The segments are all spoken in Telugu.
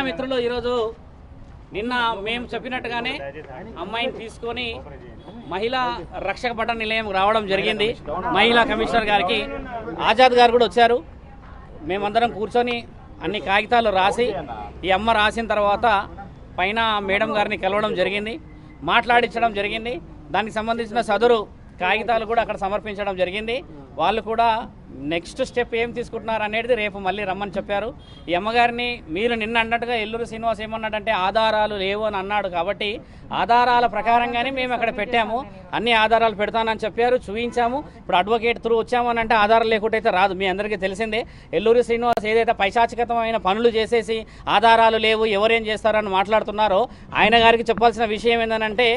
మిత్రులు ఈరోజు నిన్న మేము చెప్పినట్టుగానే అమ్మాయిని తీసుకొని మహిళా రక్షక భట నిలయం రావడం జరిగింది. మహిళా కమిషనర్ గారికి ఆజాద్ గారు కూడా వచ్చారు. మేమందరం కూర్చొని అన్ని కాగితాలు రాసి ఈ అమ్మ రాసిన తర్వాత పైన మేడం గారిని కలవడం జరిగింది, మాట్లాడించడం జరిగింది. దానికి సంబంధించిన సదరు కాగితాలు కూడా అక్కడ సమర్పించడం జరిగింది. వాళ్ళు కూడా నెక్స్ట్ స్టెప్ ఏం తీసుకుంటున్నారు అనేది రేపు మళ్ళీ రమ్మని చెప్పారు. ఈ అమ్మగారిని మీరు నిన్న అన్నట్టుగా ఎల్లూరి శ్రీనివాస్ ఏమన్నాడంటే ఆధారాలు లేవు అని అన్నాడు. కాబట్టి ఆధారాల ప్రకారంగానే మేము అక్కడ పెట్టాము, అన్ని ఆధారాలు పెడతానని చెప్పారు, చూపించాము. ఇప్పుడు అడ్వకేట్ త్రూ వచ్చాము అని అంటే ఆధారాలు లేకుంటే అయితే రాదు. మీ అందరికీ తెలిసిందే ఎల్లూరి శ్రీనివాస్ ఏదైతే పైశాచికతమైన పనులు చేసేసి ఆధారాలు లేవు ఎవరేం చేస్తారని మాట్లాడుతున్నారో ఆయన గారికి చెప్పాల్సిన విషయం ఏంటంటే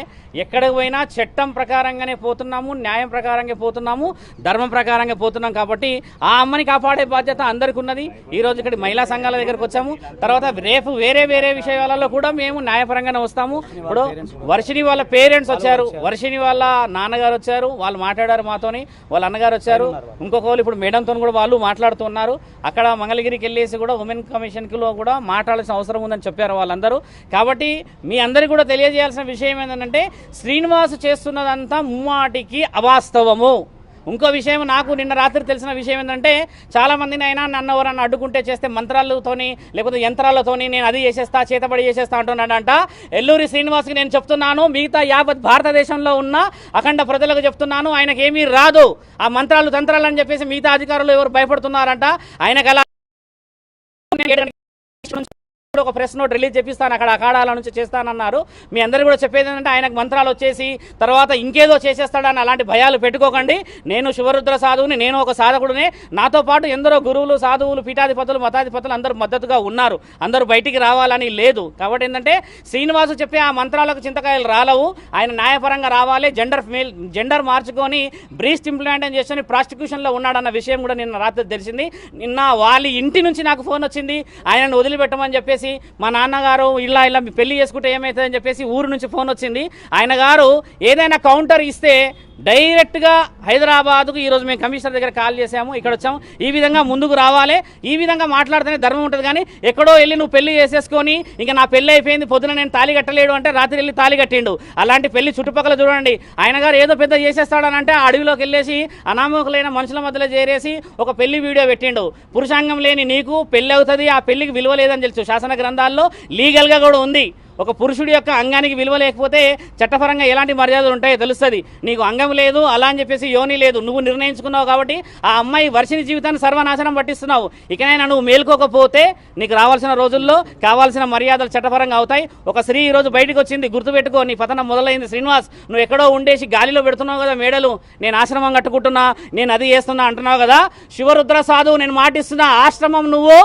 ఎక్కడికి పోయినా చట్టం ప్రకారంగానే పోతున్నాము, న్యాయం ప్రకారంగా పోతున్నాము, ధర్మం ప్రకారంగా పోతున్నాం. కాబట్టి ఆ అమ్మని కాపాడే బాధ్యత అందరికీ ఉన్నది. ఈ రోజు ఇక్కడ మహిళా సంఘాల దగ్గరకు వచ్చాము. తర్వాత రేపు వేరే వేరే విషయాలలో కూడా మేము న్యాయపరంగానే వస్తాము. ఇప్పుడు వర్షిని వాళ్ళ పేరెంట్స్ వచ్చారు, వర్షిని వాళ్ళ నాన్నగారు వచ్చారు, వాళ్ళు మాట్లాడారు మాతోని, వాళ్ళ అన్నగారు వచ్చారు, ఇంకొకరు ఇప్పుడు మేడంతో కూడా వాళ్ళు మాట్లాడుతున్నారు. అక్కడ మంగళగిరికి వెళ్ళేసి కూడా ఉమెన్ కమిషన్లో కూడా మాట్లాడాల్సిన అవసరం ఉందని చెప్పారు వాళ్ళందరూ. కాబట్టి మీ అందరికీ కూడా తెలియజేయాల్సిన విషయం ఏంటంటే శ్రీనివాస్ చేస్తున్నదంతా ముమ్మాటికి అవాస్తవము. ఇంకో విషయం నాకు నిన్న రాత్రి తెలిసిన విషయం ఏంటంటే చాలామందిని అయినా నన్ను ఎవరన్నా అడ్డుకుంటే చేస్తే మంత్రాలతోని లేకపోతే యంత్రాలతోని నేను అది చేసేస్తా చేతబడి చేసేస్తా అంటున్నాడంట. ఎల్లూరి శ్రీనివాస్కి నేను చెప్తున్నాను, మిగతా యావత్ భారతదేశంలో ఉన్న అఖండ ప్రజలకు చెప్తున్నాను, ఆయనకి ఏమీ రాదు. ఆ మంత్రాలు తంత్రాలు అని చెప్పేసి మిగతా అధికారులు ఎవరు భయపడుతున్నారంట. ఆయనకు అలా ఒక ప్రెస్ నోట్ రిలీజ్ చేపిస్తాను, అక్కడ అఖాడాల నుంచి చేస్తానన్నారు. మీ అందరూ కూడా చెప్పేది ఏంటంటే ఆయనకు మంత్రాలు వచ్చేసి తర్వాత ఇంకేదో చేసేస్తాడని అలాంటి భయాలు పెట్టుకోకండి. నేను శివరుద్ర సాధువుని, నేను ఒక సాధకుడినే. నాతో పాటు ఎందరో గురువులు, సాధువులు, పీఠాధిపతులు, మతాధిపతులు అందరూ మద్దతుగా ఉన్నారు. అందరూ బయటికి రావాలని లేదు. కాబట్టి ఏంటంటే శ్రీనివాసు చెప్పే ఆ మంత్రాలకు చింతకాయలు రాలవు. ఆయన న్యాయపరంగా రావాలి. జెండర్ మార్చుకొని బ్రీస్ట్ ఇంప్లాంటేషన్ చేసుకొని ప్రాస్టిట్యూషన్లో ఉన్నాడన్న విషయం కూడా నిన్న రాత్రి తెలిసింది. నిన్న వాళ్ళ ఇంటి నుంచి నాకు ఫోన్ వచ్చింది, ఆయనను వదిలిపెట్టమని చెప్పేసి. మా నాన్నగారు ఇలా పెళ్లి చేసుకుంటే ఏమవుతుందని చెప్పేసి ఊరు నుంచి ఫోన్ వచ్చింది. ఆయన గారు ఏదైనా కౌంటర్ ఇస్తే డైరెక్ట్గా హైదరాబాద్కు ఈరోజు మేము కమిషనర్ దగ్గర కాల్ చేసాము, ఇక్కడ వచ్చాము. ఈ విధంగా ముందుకు రావాలి, ఈ విధంగా మాట్లాడితేనే ధర్మం ఉంటుంది. కానీ ఎక్కడో వెళ్ళి నువ్వు పెళ్లి చేసేసుకొని ఇంకా నా పెళ్లి అయిపోయింది, పొద్దున నేను తాళి కట్టలేడు అంటే రాత్రి వెళ్ళి తాళి కట్టిండు. అలాంటి పెళ్లి చుట్టుపక్కల చూడండి. ఆయన గారు ఏదో పెద్ద చేసేస్తాడనంటే అడవిలోకి వెళ్ళేసి అనామకులైన మనుషుల మధ్యలో చేరేసి ఒక పెళ్లి వీడియో పెట్టిండు. పురుషాంగం లేని నీకు పెళ్లి అవుతుంది, ఆ పెళ్లికి విలువ లేదని తెలుసు. శాసన గ్రంథాల్లో లీగల్గా కూడా ఉంది. ఒక పురుషుడి యొక్క అంగానికి విలువ లేకపోతే చట్టపరంగా ఎలాంటి మర్యాదలు ఉంటాయో తెలుస్తుంది. నీకు అంగం లేదు అలా అని చెప్పేసి యోని లేదు, నువ్వు నిర్ణయించుకున్నావు. కాబట్టి ఆ అమ్మాయి వర్షిని జీవితాన్ని సర్వనాశనం పట్టిస్తున్నావు. ఇకనైనా నువ్వు మేల్కోకపోతే నీకు రావాల్సిన రోజుల్లో కావాల్సిన మర్యాదలు చట్టపరంగా అవుతాయి. ఒక స్త్రీ ఈరోజు బయటకు వచ్చింది, గుర్తుపెట్టుకో. నీ పతనం మొదలైంది శ్రీనివాస్. నువ్వు ఎక్కడో ఉండేసి గాలిలో పెడుతున్నావు కదా మేడలు, నేను ఆశ్రమం కట్టుకుంటున్నా, నేను అది చేస్తున్నా అంటున్నావు కదా. శివరుద్ర సాధువు నేను మాటిస్తున్నా, ఆశ్రమం నువ్వు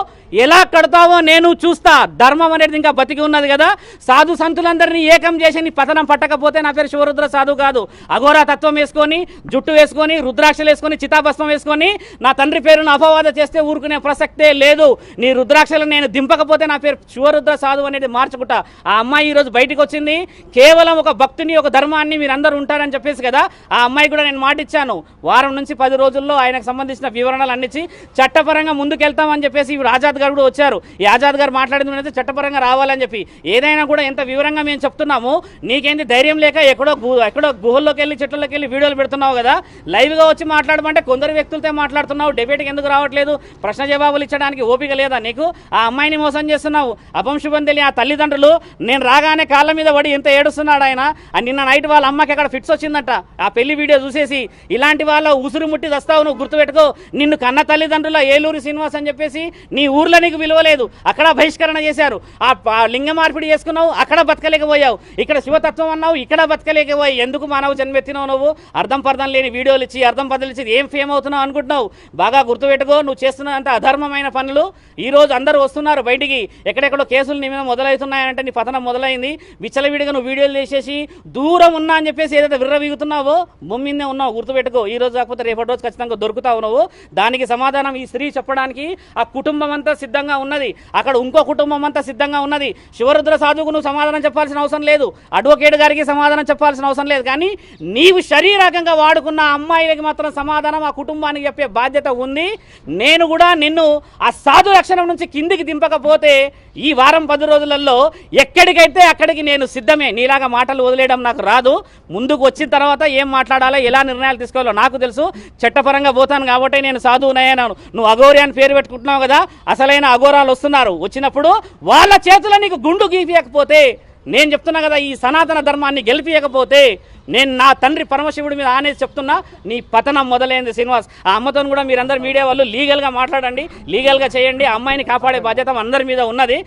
ఎలా కడతావో నేను చూస్తా. ధర్మం అనేది ఇంకా బతికి ఉన్నది కదా. సాధు సంతులందరినీ ఏకం చేసి నీ పతనం పట్టకపోతే నా పేరు శివరుద్ర సాధువు కాదు. అఘోరా తత్వం వేసుకొని, జుట్టు వేసుకొని, రుద్రాక్షలు వేసుకొని, చితాభస్మం వేసుకొని నా తండ్రి పేరును అపవాద చేస్తే ఊరుకునే ప్రసక్తే లేదు. నీ రుద్రాక్షలు నేను దింపకపోతే నా పేరు శివరుద్ర సాధువు అనేది మార్చుకుంటా. ఆ అమ్మాయి ఈరోజు బయటకు వచ్చింది. కేవలం ఒక భక్తుని, ఒక ధర్మాన్ని మీరందరూ ఉంటారని చెప్పేసి కదా. ఆ అమ్మాయి కూడా నేను మాటిచ్చాను, వారం నుంచి 10 రోజుల్లో ఆయనకు సంబంధించిన వివరణలు అన్నిచ్చి చట్టపరంగా ముందుకెళ్తామని చెప్పేసి ఆజాద్ గారు కూడా వచ్చారు. ఈ ఆజాద్ గారు మాట్లాడింది చట్టపరంగా రావాలని చెప్పి. ఏదైనా కూడా ఎంత వివరంగా మేము చెప్తున్నాము, నీకేంది ధైర్యం లేక ఎక్కడో గుహల్లోకి వెళ్ళి చెట్లలోకి వెళ్ళి వీడియోలు పెడుతున్నావు కదా. లైవ్గా వచ్చి మాట్లాడమంటే కొందరు వ్యక్తులతో మాట్లాడుతున్నావు. డిబేట్కి ఎందుకు రావట్లేదు? ప్రశ్న జవాబులు ఇచ్చడానికి ఓపిక లేదా నీకు? ఆ అమ్మాయిని మోసం చేస్తున్నావు. అపంశుభం తెలియ ఆ తల్లిదండ్రులు నేను రాగానే కాళ్ళ మీద పడి ఎంత ఏడుస్తున్నాడు ఆయన. నిన్న నైట్ వాళ్ళ అమ్మకి అక్కడ ఫిట్స్ వచ్చిందంట ఆ పెళ్లి వీడియో చూసేసి. ఇలాంటి వాళ్ళ ఉసురు ముట్టి వస్తావు నువ్వు, గుర్తుపెట్టుకో. నిన్ను కన్న తల్లిదండ్రుల ఏలూరి శ్రీనివాస్ అని చెప్పేసి నీ ఊర్లో నీకు విలువ లేదు, అక్కడ బహిష్కరణ చేశారు. ఆ లింగ మార్పిడి చేసుకున్నావు, అక్కడ బతకలేకపోయావు. ఇక్కడ శివతత్వం అన్నావు, ఇక్కడ బతకలేకపోయావు. ఎందుకు మానవ జన్మెత్తినావు నువ్వు? అర్థం పర్థం లేని వీడియోలు ఇచ్చి అర్థం పద్ధతులు ఇచ్చి ఏం ఫేమ్ అవుతున్నావు అనుకుంటున్నావు? బాగా గుర్తుపెట్టుకో, నువ్వు చేస్తున్నంత అధర్మమైన పనులు. ఈ రోజు అందరూ వస్తున్నారు బయటికి, ఎక్కడెక్కడో కేసులు నీ మీద మొదలవుతున్నాయంటే నీ పతనం మొదలైంది. విచ్చలవిడిగా నువ్వు వీడియోలు చేసేసి దూరం ఉన్నా అని చెప్పేసి ఏదైతే విర్రవీగుతున్నావో భూమిందే ఉన్నావు. గుర్తుపెట్టుకో, ఈ రోజు కాకపోతే రేపటి రోజు ఖచ్చితంగా దొరుకుతావు నువ్వు. దానికి సమాధానం ఈ స్త్రీ చెప్పడానికి ఆ కుటుంబం అంతా సిద్ధంగా ఉన్నది, అక్కడ ఇంకో కుటుంబం అంతా సిద్ధంగా ఉన్నది. శివరుద్ర సాధువుకు నువ్వు సమాధానం చెప్పాల్సిన అవసరం లేదు, అడ్వకేట్ గారికి సమాధానం చెప్పాల్సిన అవసరం లేదు. కానీ నీవు శరీరకంగా వాడుకున్న అమ్మాయిలకి మాత్రం సమాధానం ఆ కుటుంబానికి చెప్పే బాధ్యత ఉంది. నేను కూడా నిన్ను ఆ సాధు లక్షణం నుంచి కిందికి దింపకపోతే ఈ వారం 10 రోజులలో ఎక్కడికైతే అక్కడికి నేను సిద్ధమే. నీలాగా మాటలు వదిలేయడం నాకు రాదు. ముందుకు వచ్చిన తర్వాత ఏం మాట్లాడాలో, ఎలా నిర్ణయాలు తీసుకోవాలో నాకు తెలుసు. చట్టపరంగా పోతాను కాబట్టి నేను సాధువునయ్యాను. నువ్వు అఘోరి అని పేరు పెట్టుకుంటున్నావు కదా, అసలైన అఘోరాలు వస్తున్నారు. వచ్చినప్పుడు వాళ్ళ చేతుల్లో నీకు గుండు గీపియకపోతే, నేను చెప్తున్నా కదా, ఈ సనాతన ధర్మాన్ని గెలిపియకపోతే నేను నా తండ్రి పరమశివుడి మీద ఆనేసి చెప్తున్నా, నీ పతనం మొదలైంది శ్రీనివాస్. ఆ అమ్మతో కూడా మీరందరూ మీడియా వాళ్ళు లీగల్గా మాట్లాడండి, లీగల్గా చేయండి. ఆ అమ్మాయిని కాపాడే బాధ్యత అందరి మీద ఉన్నది.